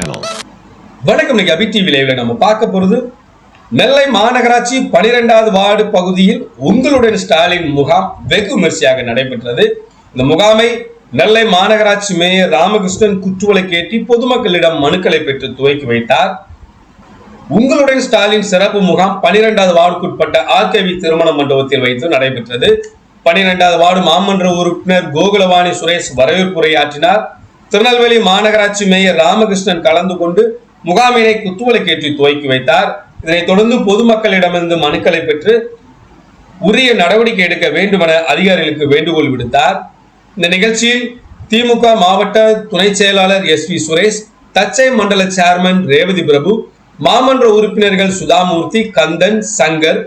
channel. வணக்கம். இன்னைக்கு அபி TV லைவ்ல நம்ம பார்க்க போறது நெல்லை மாநகராட்சி 12வது வார்டு பகுதியில் உங்களுடன் ஸ்டாலின் முகாம் வெகு விமர்சையாக நடைபெற்றது. இந்த முகாமை நெல்லை மாநகராட்சி மேயர் ராமகிருஷ்ணன் குற்றுவலைக்கேற்றி பொதுமக்களிடம் மனுக்களை பெற்று துவக்கி வைத்தார். உங்களுடன் ஸ்டாலின் சிறப்பு முகாம் 12வது வார்டுக்குட்பட்ட ஆர்கேவி திருமண மண்டபத்தில் வைத்து நடைபெற்றது. 12வது வார்டு மாமன்ற உறுப்பினர் கோகுலவாணி சுரேஷ் வரவேற்புரையாற்றினார். திருநெல்வேலி மாநகராட்சி மேயர் ராமகிருஷ்ணன் கலந்து கொண்டு முகாமினை குத்துவிளக்கேற்றி துவக்கி வைத்தார். இதனைத் தொடர்ந்து பொதுமக்களிடமிருந்து மனுக்களை பெற்று உரிய நடவடிக்கை எடுக்க வேண்டும் என அதிகாரிகளுக்கு வேண்டுகோள் விடுத்தார். இந்த நிகழ்ச்சியில் திமுக மாவட்ட துணை செயலாளர் SV சுரேஷ், தச்சை மண்டல சேர்மன் ரேவதி பிரபு, மாமன்ற உறுப்பினர்கள் சுதாமூர்த்தி, கந்தன், சங்கர்,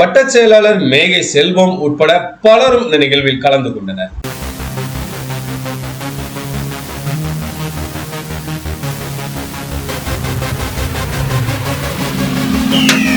வட்ட செயலாளர் மேகை செல்வம் உட்பட பலரும் இந்த நிகழ்வில் கலந்து கொண்டனர். Yeah.